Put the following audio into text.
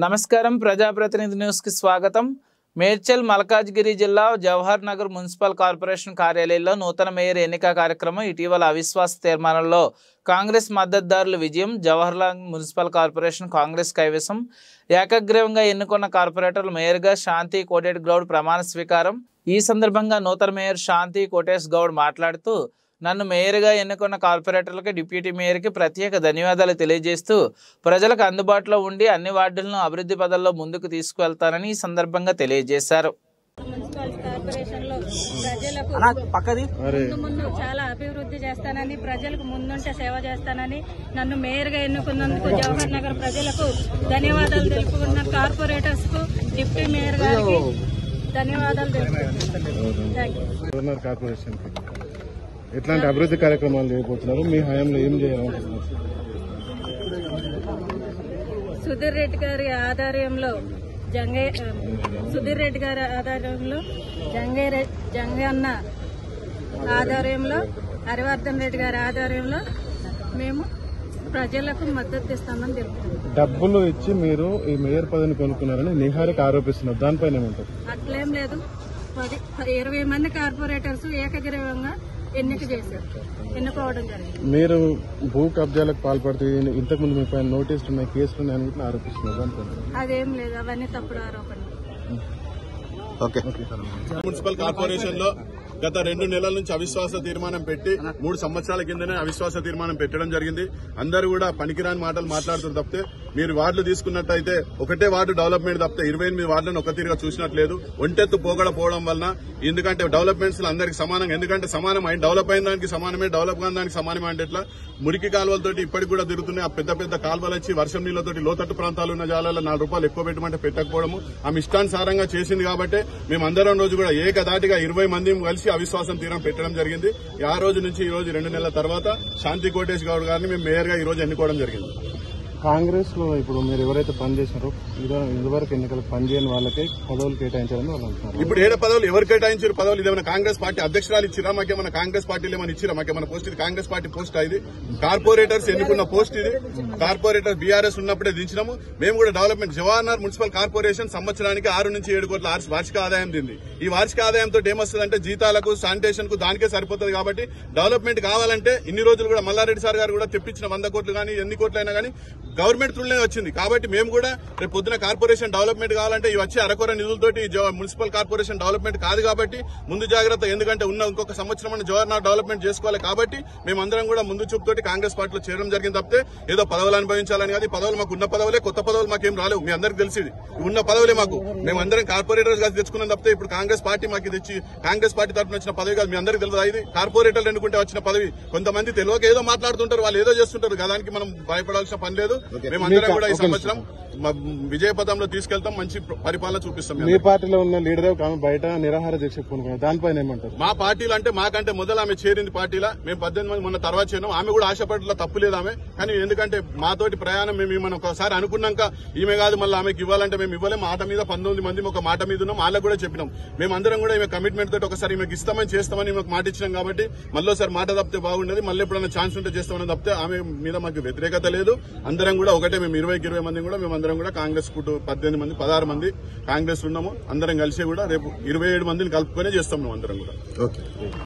నమస్కారం ప్రజాప్రతినిధి న్యూస్ కి స్వాగతం। మేడ్చల్ మల్కాజ్గిరి జిల్లా జవహర్ నగర్ మున్సిపల్ కార్పొరేషన్ కార్యాలయంలో నూతన మేయర్ ఎన్నిక కార్యక్రమం ఇటీవల అవిశ్వాస తీర్మానంలో కాంగ్రెస్ మద్దతుదారుల విజయం। జవహర్ నగర్ మున్సిపల్ కార్పొరేషన్ కాంగ్రెస్ కైవసం। ఏకగ్రీవంగా ఎన్నుకున్న కార్పొరేటర్లు మేయర్గా శాంతి కోటేష్ గౌడ్ ప్రమాణ స్వీకారం। ఈ సందర్భంగా నూతన మేయర్ శాంతి కోటేష్ గౌడ్ మాట్లాడుతూ నన్ను మేయర్గా ఎన్నుకున్న కార్పొరేటర్లకు డిప్యూటీ మేయర్కి ప్రత్యేక ధన్యవాదాలు తెలియజేస్తూ ప్రజలకు అందుబాటులో ఉండి అన్ని వార్డులను అభివృద్ధి పథంలో ముందుకు తీసుకువెళ్తానని ఈ సందర్భంగా తెలియజేశారు। మున్సిపల్ కార్పొరేషన్లో ప్రజలకు ముందు చాలా అభివృద్ధి చేస్తానని, ప్రజలకు ముందుంటే సేవ చేస్తానని, నన్ను మేయర్గా ఎన్నుకున్నందుకు జవహర్ నగర్ ప్రజలకు ధన్యవాదాలు తెలుపుకున్న కార్పొరేటర్స్ కు, డిప్యూటీ మేయర్ గారికి ధన్యవాదాలు తెలుపుకుంటున్నాను। ఎట్లాంటి అభివృద్ధి కార్యక్రమాలు చేయబోతున్నారు? మీ హయాంలో ఏం చేయాలనుకుంటున్నారు? సుధీర్ రెడ్డి గారి ఆధ్వర్యంలో జంగన్న ఆధ్వర్యంలో, హరివర్ధన్ రెడ్డి గారి ఆధ్వర్యంలో మేము ప్రజలకు మద్దతు ఇస్తామని తెలుపుతున్నాం। డబ్బులు ఇచ్చి మీరు ఈ మేయర్ పదవిని కొనుక్కున్నారని నిహారిక ఆరోపిస్తున్నారు, దానిపైన ఏమంటారు? అట్లేం లేదు, 20 మంది కార్పొరేటర్స్ ఏకగ్రీవంగా ఎన్నుకోవడం జరిగింది। మీరు భూ కబ్జాలకు పాల్పడుతూ ఇంతకుముందు మీ పైన నోటీసులు ఉన్నాయి, కేసులు ఉన్నాయని ఆరోపిస్తున్నారు, అదేం లేదు, అవన్నీ తప్పుడు ఆరోపణలు। మున్సిపల్ కార్పొరేషన్ లో గత 2 నెలల నుంచి అవిశ్వాస తీర్మానం పెట్టి 3 సంవత్సరాల కిందనే అవిశ్వాస తీర్మానం పెట్టడం జరిగింది। అందరూ కూడా పనికిరాని మాటలు మాట్లాడుతున్నారు తప్పితే, మీరు వార్డులు తీసుకున్నట్టయితే ఒకటే వార్డు డెవలప్మెంట్ తప్పితే 28 వార్డులను ఒక తీరుగా చూసినట్లేదు। ఒంటెత్తు పోగడపోవడం వలన, ఎందుకంటే డెవలప్మెంట్స్ అందరికి సమానంగా, ఎందుకంటే సమానమైన డెవలప్ అయిన దానికి సమానమే, డెవలప్ కాని దానికి సమానమే అంటే ఎట్లా? మురికి కాలువలతోటి ఇప్పటికి కూడా తిరుగుతున్నాయి। ఆ పెద్ద పెద్ద కాలువలు వచ్చి వర్షం నీళ్లతోటి లోతట్టు ప్రాంతాలు ఉన్న జాలలో 4 రూపాయలు ఎక్కువ పెట్టమంటే పెట్టకపోవడము ఆమె ఇష్టానుసారంగా చేసింది। కాబట్టి మేమందరం రోజు కూడా ఏకదాటిగా 20 మంది కలిసి అవిశ్వాసం తీర్మానం పెట్టడం జరిగింది। ఆ రోజు నుంచి ఈ రోజు 2 నెలల తర్వాత శాంతి కోటేష్ గౌడ్ గారిని మేము మేయర్ గా ఈ రోజు ఎన్నుకోవడం జరిగింది। కాంగ్రెస్ లో ఇప్పుడు మీరు ఎవరైతే పనిచేసినారో ఇదివరకు ఎన్నికలకు పనిచేయని వాళ్ళకే పదవులు కేటాయించారని వాళ్ళు అంటున్నారు। ఇప్పుడు ఏడ పదవులు ఎవరు కేటాయించారు? పదవులు ఇదేమైనా కాంగ్రెస్ పార్టీ అధ్యక్షురాలు ఇచ్చిరా? మాకేమైనా కాంగ్రెస్ పార్టీలు ఏమైనా ఇచ్చిరా? మాకేమైనా పోస్ట్? ఇది కాంగ్రెస్ పార్టీ పోస్ట్ ఇది, కార్పొరేటర్స్ ఎన్నుకున్న పోస్ట్ ఇది। కార్పొరేటర్ బీఆర్ఎస్ ఉన్నప్పుడే దించినాము మేము కూడా। Development Jawahar Nagar municipal corporation సంవత్సరానికి 6 నుంచి 7 కోట్ల వార్షిక ఆదాయం దింది। ఈ వార్షిక ఆదాయంతో ఏమొస్తుందంటే జీతాలకు, శానిటేషన్ కు దానికే సరిపోతుంది। కాబట్టి డెవలప్మెంట్ కావాలంటే ఇన్ని రోజులు కూడా మల్లారెడ్డి సార్ గారు కూడా తెప్పించిన 100 కోట్లు కానీ ఎన్ని కోట్లైనా కానీ గవర్నమెంట్ త్రూనే వచ్చింది। కాబట్టి మేము కూడా రేపు పొద్దున కార్పొరేషన్ డెవలప్మెంట్ కావాలంటే ఇవి వచ్చే అరకొర నిధులతోటి మున్సిపల్ కార్పొరేషన్ డెవలప్మెంట్ కాదు। కాబట్టి ముందు జాగ్రత్త, ఎందుకంటే ఉన్న ఇంకొక సంవత్సరం జవహర్ నగర్ డెవలప్మెంట్ చేసుకోవాలి। కాబట్టి మేమందరం కూడా ముందు చూపుతోటి కాంగ్రెస్ పార్టీలో చేరడం జరిగింది తప్పితే ఏదో పదవులు అనుభవించాలని కాదు। పదవులు మాకు ఉన్న పదవులే, కొత్త పదవులు మాకేం రాలేవు, మీ అందరికి తెలిసింది ఉన్న పదవులే మాకు। మేమందరం కార్పొరేటర్స్ కలిసి తెచ్చుకున్నాం తప్పితే ఇప్పుడు కాంగ్రెస్ పార్టీ మాకు ఇది ఇచ్చి కాంగ్రెస్ పార్టీ తరఫున వచ్చిన పదవి కాదు, మీ అందరికి తెలియదు। ఇది కార్పొరేటర్లు ఎన్నుకుంటే వచ్చిన పదవి। కొంతమంది తెలియక ఏదో మాట్లాడుతుంటారు, వాళ్ళు ఏదో చేస్తుంటారు, దానికి మనం భయపడాల్సిన పని లేదు। మేమందరం కూడా ఈ సంవత్సరం విజయ పదంలో తీసుకెళ్తాం, మంచి పరిపాలన చూపిస్తాం। మీ పార్టీలో ఉన్న లీడర్ బయట నిరాహార దీక్ష పూనుకున్నారు, దానిపైన ఏమంటారు? మా పార్టీలు అంటే మాకంటే మొదలు ఆమె చేరింది పార్టీలా, మేము 18 మంది మొన్న తర్వాత చేరినాం। ఆమె కూడా ఆశపడలో తప్పు లేదు ఆమె, కానీ ఎందుకంటే మాతోటి ప్రయాణం మేము మనం ఒకసారి అనుకున్నాక ఈమె కాదు మళ్ళీ ఆమెకి ఇవ్వాలంటే మేము ఇవ్వలేం। మాట మీద 19 మంది ఒక మాట మీద ఉన్నాం, వాళ్ళకు కూడా చెప్పినాం। మేమందరం కూడా ఈమె కమిట్మెంట్ తోటి ఒకసారి ఈమెకి ఇస్తామని చేస్తామని ఈమెకు మాట ఇచ్చినాం। కాబట్టి మళ్ళీసారి మాట తప్పితే బాగుండేది, మళ్ళీ ఎప్పుడైనా ఛాన్స్ ఉంటే చేస్తామని తప్పితే ఆమె మీద మాకు వ్యతిరేకత లేదు। అందరం కూడా ఒకటే, మేము 20 మంది కూడా మేమందరం కూడా కాంగ్రెస్ 18 మంది 16 మంది కాంగ్రెస్ ఉన్నాము। అందరం కలిసి కూడా రేపు 27 మందిని కలుపుకొనే చేస్తాం మేము అందరం కూడా।